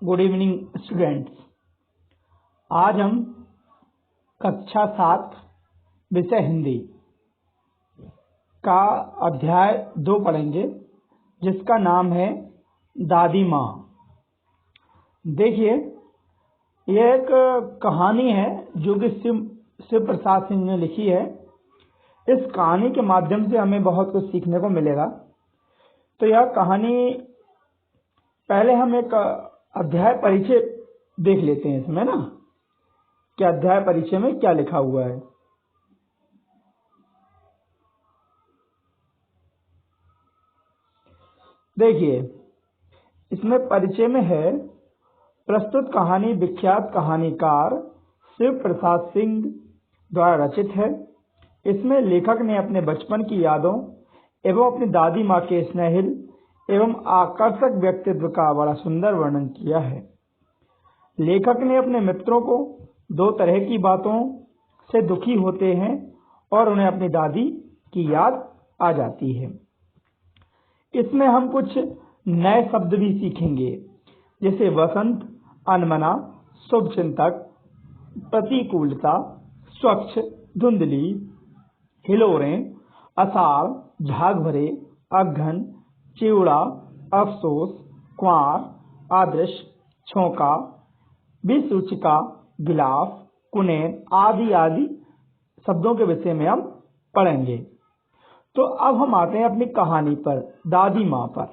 Good evening students. आज हम कक्षा 7 विषय हिंदी का अध्याय 2 पढ़ेंगे, जिसका नाम है दादी माँ। देखिए, यह एक कहानी है जो कि शिव प्रसाद सिंह ने लिखी है। इस कहानी के माध्यम से हमें बहुत कुछ सीखने को मिलेगा। तो यह कहानी, पहले हम एक अध्याय परिचय देख लेते हैं इसमें ना, कि अध्याय परिचय में क्या लिखा हुआ है। देखिए, इसमें परिचय में है, प्रस्तुत कहानी विख्यात कहानीकार शिव प्रसाद सिंह द्वारा रचित है। इसमें लेखक ने अपने बचपन की यादों एवं अपनी दादी माँ के स्नेहिल एवं आकर्षक व्यक्तित्व का बड़ा सुंदर वर्णन किया है। लेखक ने अपने मित्रों को 2 तरह की बातों से दुखी होते हैं और उन्हें अपनी दादी की याद आ जाती है। इसमें हम कुछ नए शब्द भी सीखेंगे, जैसे वसंत, अनमना, शुभचिंतक, प्रतिकूलता, स्वच्छ, धुंधली, हिलोरें, अषाढ़, झाग भरे, अघन, चिवड़ा, अफसोस, क्वार, आदर्श, छोंका, विसूचिका, गिलाफ, कुनेर आदि आदि शब्दों के विषय में हम पढ़ेंगे। तो अब हम आते हैं अपनी कहानी पर, दादी माँ पर।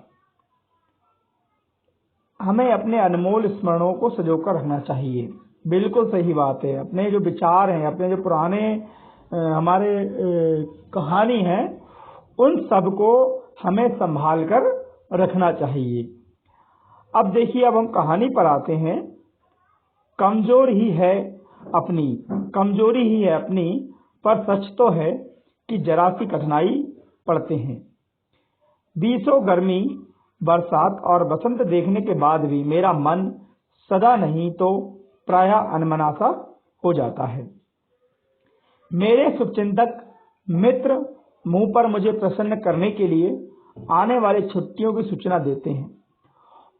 हमें अपने अनमोल स्मरणों को संजोकर रखना चाहिए। बिल्कुल सही बात है। अपने जो विचार हैं, अपने जो पुराने हमारे कहानी है, उन सब को हमें संभाल कर रखना चाहिए। अब देखिए, अब हम कहानी पर आते हैं। कमजोरी ही है अपनी, पर सच तो है कि जरा सी कठिनाई पड़ते हैं। बीसों गर्मी, बरसात और बसंत देखने के बाद भी मेरा मन सदा नहीं तो प्रायः अनमना सा हो जाता है। मेरे शुभचिंतक मित्र मुंह पर मुझे प्रसन्न करने के लिए आने वाली छुट्टियों की सूचना देते हैं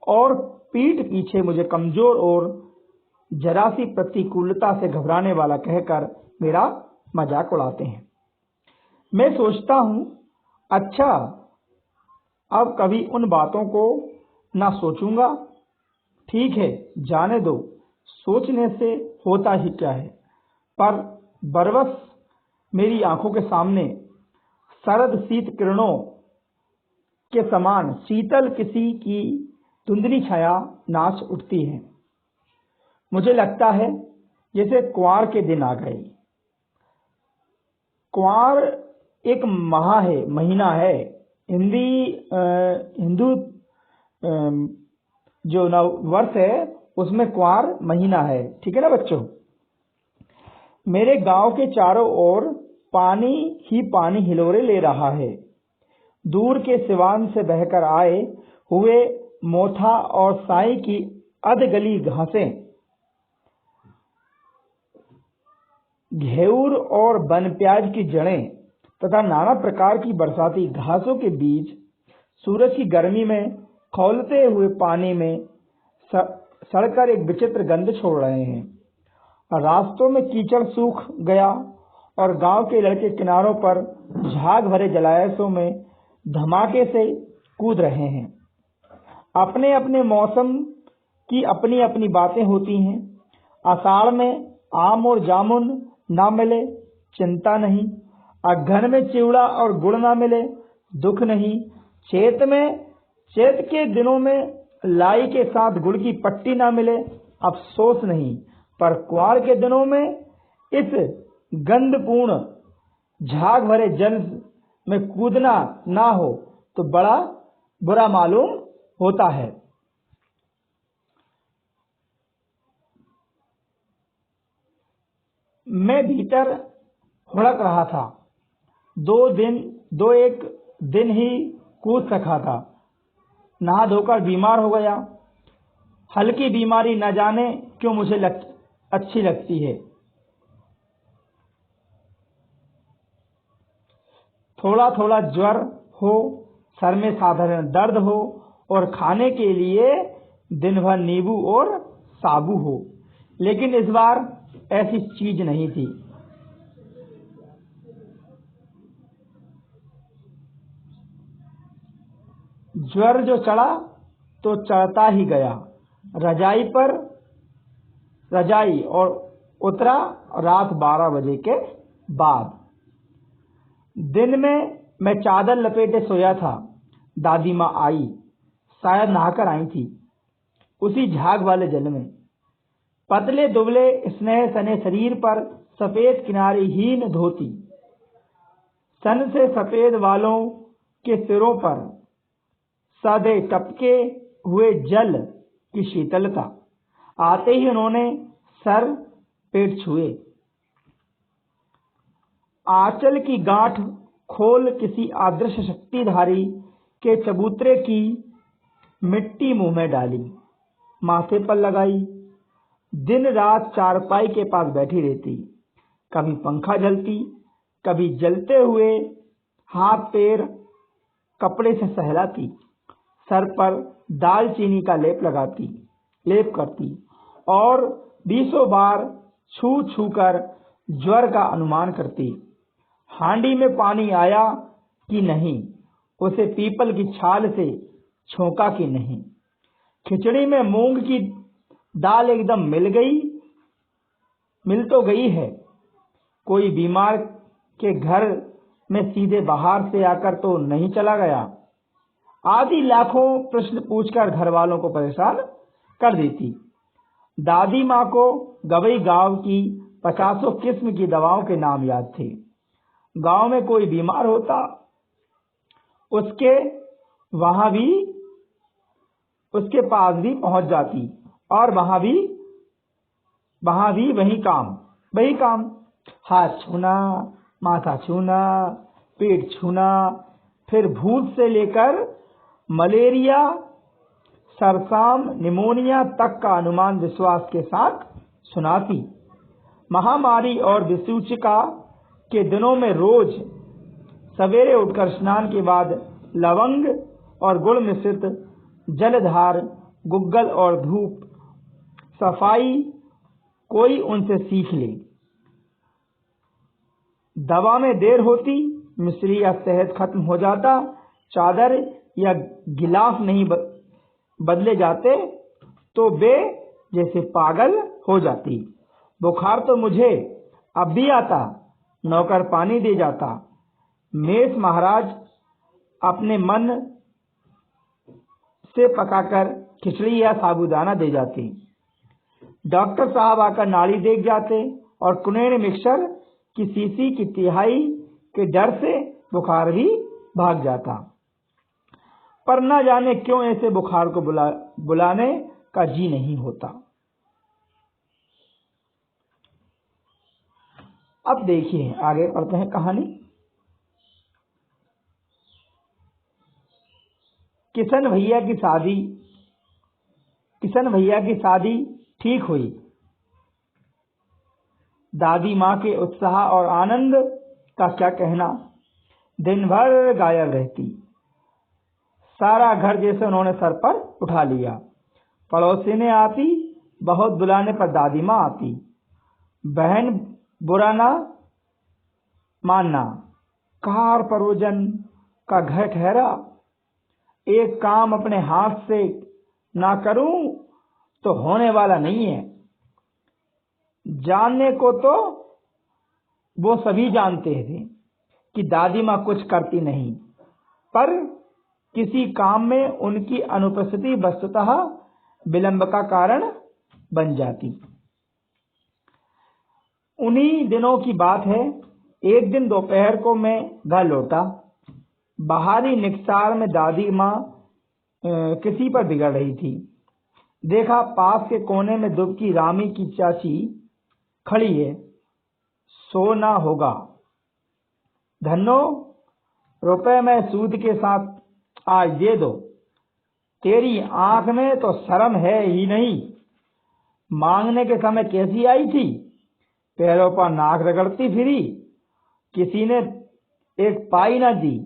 और पीठ पीछे मुझे कमजोर और जरा सी प्रतिकूलता से घबराने वाला कहकर मेरा मजाक उड़ाते हैं। मैं सोचता हूं, अच्छा, अब कभी उन बातों को ना सोचूंगा। ठीक है, जाने दो, सोचने से होता ही क्या है। पर बरबस मेरी आंखों के सामने शरद शीत किरणों के समान शीतल किसी की धुंधली छाया नाच उठती है। मुझे लगता है जैसे कुंवार के दिन आ गए। कुंवार एक महीना है। हिंदू जो नव वर्ष है, उसमें कुंवार महीना है। ठीक है ना बच्चों। मेरे गांव के चारों ओर पानी ही पानी हिलोरे ले रहा है। दूर के सिवान से बहकर आए हुए मोथा और साई की अधगली घासें, घेऊर और बन प्याज की जड़ें तथा नाना प्रकार की बरसाती घासों के बीच सूरज की गर्मी में खौलते हुए पानी में सड़कर एक विचित्र गंध छोड़ रहे हैं। रास्तों में कीचड़ सूख गया और गांव के लड़के किनारों पर झाग भरे जलाशयों में धमाके से कूद रहे हैं। अपने अपने मौसम की अपनी अपनी बातें होती हैं। आषाढ़ में आम और जामुन ना मिले, चिंता नहीं। अघन में चिवड़ा और गुड़ ना मिले, दुख नहीं। चैत के दिनों में लाई के साथ गुड़ की पट्टी ना मिले, अफसोस नहीं। पर कुंवार के दिनों में इस गंधपूर्ण झाग भरे जल में कूदना ना हो तो बड़ा बुरा मालूम होता है। मैं भीतर हुड़क रहा था। 1 दिन ही कूद सका था। नहा धोकर बीमार हो गया। हल्की बीमारी न जाने क्यों मुझे अच्छी लगती है। थोड़ा थोड़ा ज्वर हो, सर में साधारण दर्द हो और खाने के लिए दिन भर नींबू और साबु हो, लेकिन इस बार ऐसी चीज नहीं थी। ज्वर जो चढ़ा तो चढ़ता ही गया, रजाई और उतरा रात 12 बजे के बाद। दिन में मैं चादर लपेटे सोया था। दादी माँ आई, शायद नहाकर आई थी, उसी झाग वाले जल में। पतले दुबले स्नेह सने शरीर पर सफेद किनारेहीन धोती, सन से सफेद वालों के सिरों पर सादे टपके हुए जल की शीतलता। आते ही उन्होंने सर पेट छुए। आंचल की गांठ खोल किसी अदृश्य शक्तिधारी के चबूतरे की मिट्टी मुंह में डाली, माथे पर लगाई। दिन रात चारपाई के पास बैठी रहती, कभी पंखा झलती, कभी जलते हुए हाथ पैर कपड़े से सहलाती, सर पर दालचीनी का लेप करती और 20 बार छू छू कर ज्वर का अनुमान करती। हांडी में पानी आया कि नहीं, उसे पीपल की छाल से छोंका कि नहीं, खिचड़ी में मूंग की दाल एकदम मिल तो गई है, कोई बीमार के घर में सीधे बाहर से आकर तो नहीं चला गया। आदि लाखों प्रश्न पूछकर घर वालों को परेशान कर देती। दादी माँ को गवई गांव की 50 किस्म की दवाओं के नाम याद थे। गांव में कोई बीमार होता, उसके पास भी पहुंच जाती और वहां भी वही काम, हाथ छूना, माथा छूना, पेट छूना, फिर भूत से लेकर मलेरिया, सरसाम, निमोनिया तक का अनुमान विश्वास के साथ सुनाती। महामारी और विसूचिका के दिनों में रोज सवेरे उठकर स्नान के बाद लवंग और गुड़ मिश्रित जलधार, गुग्गल और धूप सफाई कोई उनसे सीख ले। दवा में देर होती, मिश्री या शहद खत्म हो जाता, चादर या गिलाफ नहीं बदले जाते तो वे जैसे पागल हो जाती। बुखार तो मुझे अब भी आता, नौकर पानी दे जाता, मेष महाराज अपने मन से पकाकर खिचड़ी या साबूदाना दे जाते, डॉक्टर साहब आकर नाड़ी देख जाते और कुनेर मिक्सर की शीशी की तिहाई के डर से बुखार भी भाग जाता। पर न जाने क्यों ऐसे बुखार को बुलाने का जी नहीं होता। अब देखिए, आगे पढ़ते हैं कहानी। किशन भैया की शादी ठीक हुई। दादी माँ के उत्साह और आनंद का क्या कहना। दिन भर गायब रहती, सारा घर जैसे उन्होंने सर पर उठा लिया। पड़ोसिनें आती, बहुत बुलाने पर दादी माँ आती। बहन बुरा ना मानना, कार परोजन का घर ठहरा, एक काम अपने हाथ से ना करूं तो होने वाला नहीं है। जानने को तो वो सभी जानते थे कि दादी माँ कुछ करती नहीं, पर किसी काम में उनकी अनुपस्थिति वस्तुतः विलंब का कारण बन जाती। उन्हीं दिनों की बात है। एक दिन दोपहर को मैं घर लौटा। बाहरी निकसार में दादी माँ किसी पर बिगड़ रही थी। देखा, पास के कोने में दुबकी रामी की चाची खड़ी है। सोना होगा धन्नो, रुपए में सूद के साथ आज दे दो। तेरी आंख में तो शर्म है ही नहीं। मांगने के समय कैसी आई थी, पैरों पर नाक रगड़ती फिरी। किसी ने एक पाई न दी,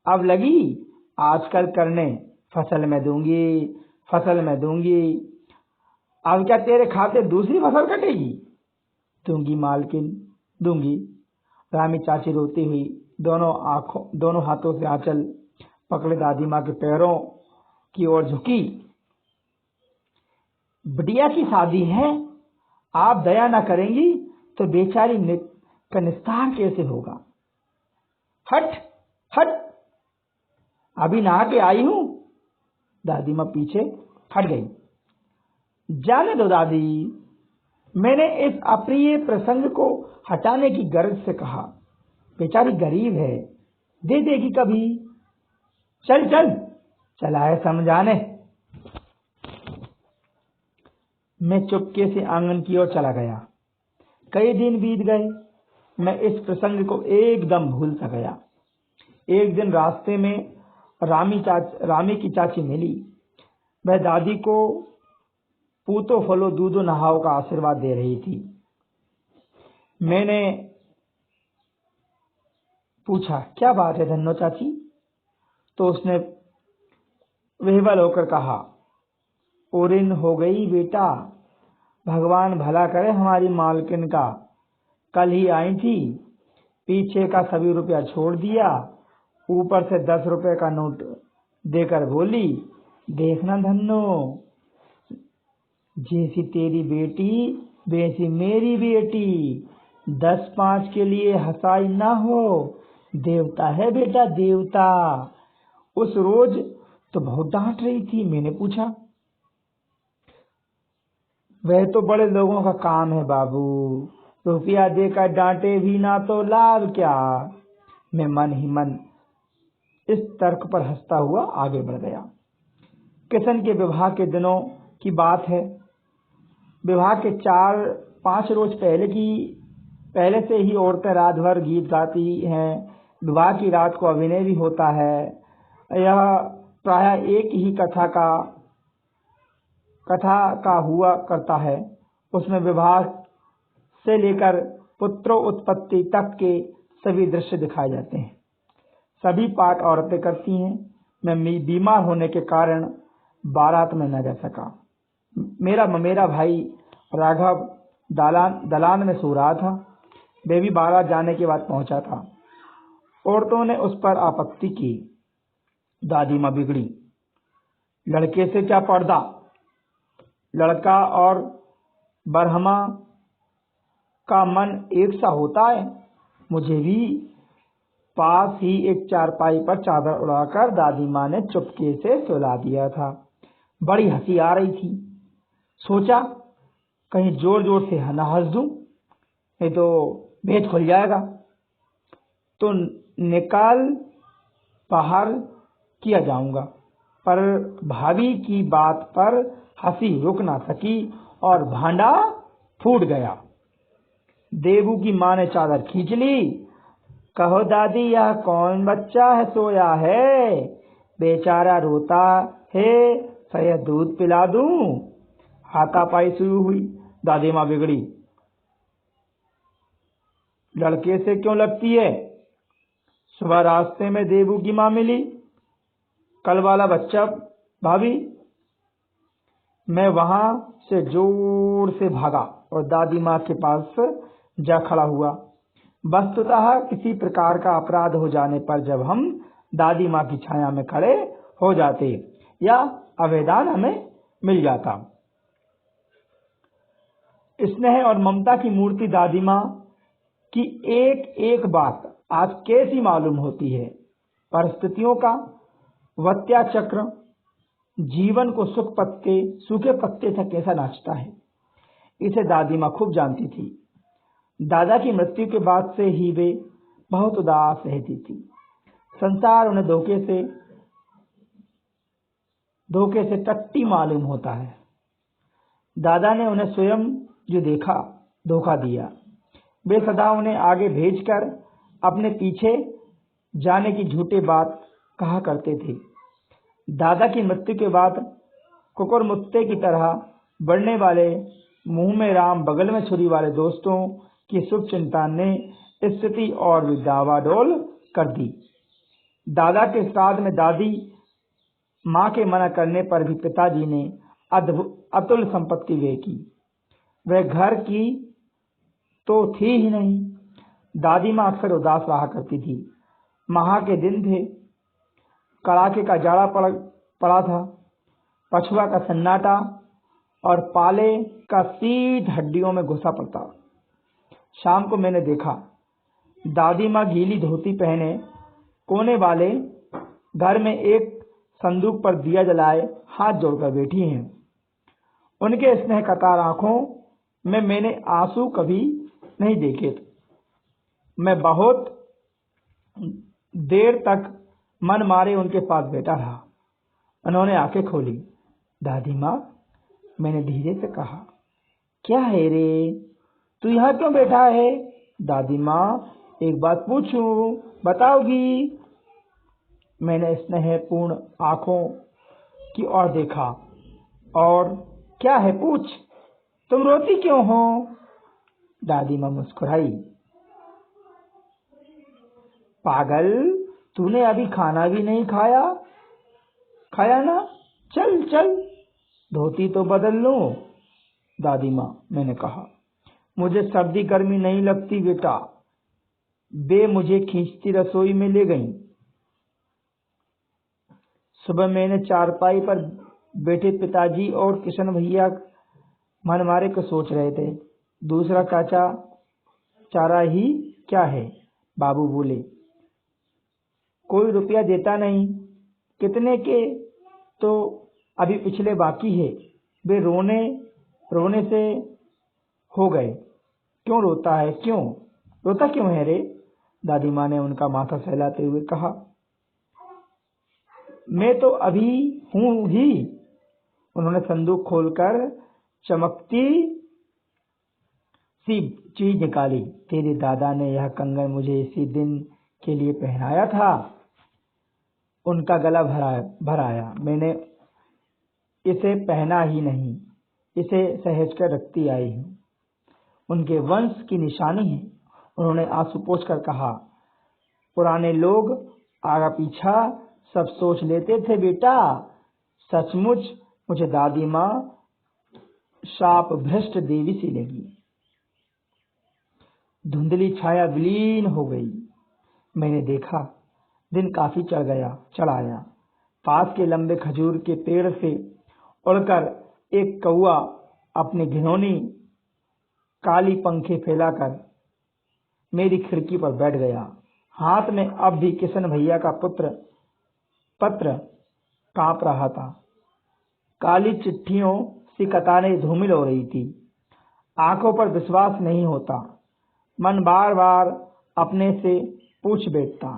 अब लगी आजकल करने, फसल में दूंगी, फसल मैं दूंगी। अब क्या तेरे खाते दूसरी फसल कटेगी? दूंगी मालकिन, दूंगी। रामी चाची रोती हुई दोनों हाथों से आंचल पकड़े दादी माँ के पैरों की ओर झुकी। बिटिया की शादी है, आप दया न करेंगी तो बेचारी का निस्तार कैसे होगा? हट हट, अभी नहा के आई हूं। दादी माँ पीछे हट गई। जाने दो दादी, मैंने इस अप्रिय प्रसंग को हटाने की गर्ज से कहा। बेचारी गरीब है, दे देगी कभी। चल चल, चला है समझाने। मैं चुपके से आंगन की ओर चला गया। कई दिन बीत गए, मैं इस प्रसंग को एकदम भूल सा गया। एक दिन रास्ते में रामी की चाची मिली। वह दादी को पूतो फलो दूधो नहाओ का आशीर्वाद दे रही थी। मैंने पूछा, क्या बात है धन्नो चाची? तो उसने विह्वल होकर कहा, ओरिन हो गई बेटा, भगवान भला करे हमारी मालकिन का। कल ही आई थी, पीछे का सभी रुपया छोड़ दिया, ऊपर से 10 रुपए का नोट देकर बोली, देखना धन्नो, जैसी तेरी बेटी वैसी मेरी बेटी, 10-5 के लिए हंसाई ना हो, देवता है बेटा देवता। उस रोज तो बहुत डांट रही थी। मैंने पूछा, वह तो बड़े लोगों का काम है बाबू, रुपया देकर डांटे भी ना तो लाभ क्या? मैं मन ही मन इस तर्क पर हंसता हुआ आगे बढ़ गया। किशन के विवाह के दिनों की बात है। विवाह के 4-5 रोज पहले से ही औरतें रात भर गीत गाती हैं। विवाह की रात को अभिनय भी होता है। यह प्रायः एक ही कथा का हुआ करता है। उसमें विवाह से लेकर पुत्रों उत्पत्ति तक के सभी दृश्य दिखाए जाते हैं। सभी पाठ औरतें करती हैं। मैं बीमार होने के कारण बारात में न जा सका। मेरा ममेरा भाई राघव दलान में सो रहा था। वे भी बारात जाने के बाद पहुंचा था। औरतों ने उस पर आपत्ति की। दादी माँ बिगड़ी, लड़के से क्या पर्दा, लड़का और बरहमा का मन एक सा होता है। मुझे भी पास ही एक चारपाई पर चादर उड़ाकर दादी माँ ने चुपके से सुला दिया था। बड़ी हंसी आ रही थी। सोचा कहीं जोर जोर से न हंस दूं, नहीं तो भेद खुल जाएगा। तो निकाल बाहर किया जाऊंगा, पर भाभी की बात पर हंसी रुक ना सकी और भांडा फूट गया। देवू की माँ ने चादर खींच ली। कहो दादी, यह कौन बच्चा है सोया है? बेचारा रोता है, शायद दूध पिला दूं। हाथापाई शुरू हुई। दादी माँ बिगड़ी, लड़के से क्यों लगती है? सुबह रास्ते में देवू की माँ मिली। कल वाला बच्चा भाभी। मैं वहां से जोर से भागा और दादी माँ के पास जा खड़ा हुआ। वस्तुतः किसी प्रकार का अपराध हो जाने पर जब हम दादी माँ की छाया में खड़े हो जाते या अवैधान हमें मिल जाता। स्नेह और ममता की मूर्ति दादी माँ की एक एक बात आज कैसी मालूम होती है। परिस्थितियों का वत्या चक्र जीवन को सूखे पत्ते तक कैसा नाचता है, इसे दादी माँ खूब जानती थी। दादा की मृत्यु के बाद से ही वे बहुत उदास रहती थी। संसार उन्हें धोखे से टट्टी मालूम होता है। दादा ने उन्हें स्वयं जो देखा धोखा दिया। वे सदा उन्हें आगे भेजकर अपने पीछे जाने की झूठी बात कहा करते थे। दादा की मृत्यु के बाद कुकुरमुत्ते की तरह बढ़ने वाले मुंह में राम बगल में छुरी वाले दोस्तों की शुभ चिंता ने स्थिति और भी दावाडोल कर दी। दादा के श्राद्ध में दादी माँ के मना करने पर भी पिताजी ने अतुल संपत्ति व्यय की। वह घर की तो थी ही नहीं। दादी माँ अक्सर उदास रहा करती थी। माह के दिन थे, कड़ाके का जाड़ा पड़ा था, पछुआ का सन्नाटा और पाले का शीत हड्डियों में घुसा पड़ता। शाम को मैंने देखा दादी माँ गीली धोती पहने कोने वाले घर में एक संदूक पर दिया जलाए हाथ जोड़कर बैठी हैं। उनके स्नेह कतार आंखों में मैंने आंसू कभी नहीं देखे। मैं बहुत देर तक मन मारे उनके पास बैठा रहा। उन्होंने आंखें खोली। दादी माँ, मैंने धीरे से कहा, क्या है रे, तू यहाँ क्यों बैठा है? दादी माँ, एक बात पूछूं, बताओगी? मैंने स्नेहपूर्ण आंखों की ओर देखा। और क्या है, पूछ। तुम रोती क्यों हो? दादी माँ मुस्कुराई। पागल, तूने अभी खाना भी नहीं खाया ना? चल चल, धोती तो बदल लो। दादी माँ, मैंने कहा, मुझे सर्दी गर्मी नहीं लगती बेटा। वे मुझे खींचती रसोई में ले गईं। सुबह मैंने चारपाई पर बैठे पिताजी और किशन भैया मन मारे को सोच रहे थे। दूसरा चारा ही क्या है, बाबू बोले। कोई रुपया देता नहीं। कितने के तो अभी पिछले बाकी है। वे रोने से हो गए। क्यों रोता है? रोता क्यों है रे? दादी माँ ने उनका माथा सहलाते हुए कहा, मैं तो अभी हूं ही। उन्होंने संदूक खोलकर चमकती सी चीज निकाली। तेरे दादा ने यह कंगन मुझे इसी दिन के लिए पहनाया था। उनका गला भर आया। मैंने इसे पहना ही नहीं, इसे सहेज कर रखती आई हूँ। उनके वंश की निशानी है। उन्होंने आंसू पोंछकर कहा, पुराने लोग आगा पीछा सब सोच लेते थे बेटा। सचमुच मुझे दादी माँ शाप भ्रष्ट देवी सी लगी। धुंधली छाया विलीन हो गई। मैंने देखा दिन काफी चढ़ आया। पास के लंबे खजूर के पेड़ से उड़कर एक कौआ अपनी घिनौनी काली पंखे फैलाकर मेरी खिड़की पर बैठ गया। हाथ में अब भी किशन भैया का पत्र कांप रहा था। काली चिट्ठियों सी कतारें धूमिल हो रही थी। आंखों पर विश्वास नहीं होता। मन बार बार अपने से पूछ बैठता,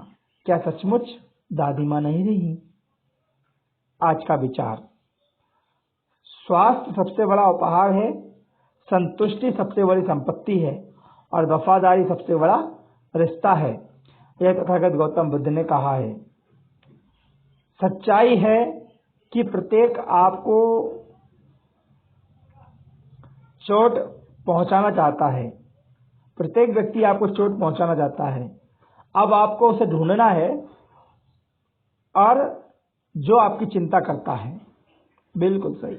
क्या सचमुच दादी माँ नहीं रही? आज का विचार, स्वास्थ्य सबसे बड़ा उपहार है, संतुष्टि सबसे बड़ी संपत्ति है और वफादारी सबसे बड़ा रिश्ता है। यह तथागत गौतम बुद्ध ने कहा है। सच्चाई है कि प्रत्येक आपको चोट पहुंचाना चाहता है। प्रत्येक व्यक्ति आपको चोट पहुंचाना चाहता है। अब आपको उसे ढूंढना है और जो आपकी चिंता करता है। बिल्कुल सही।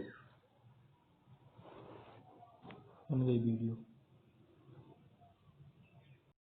बन गई वीडियो।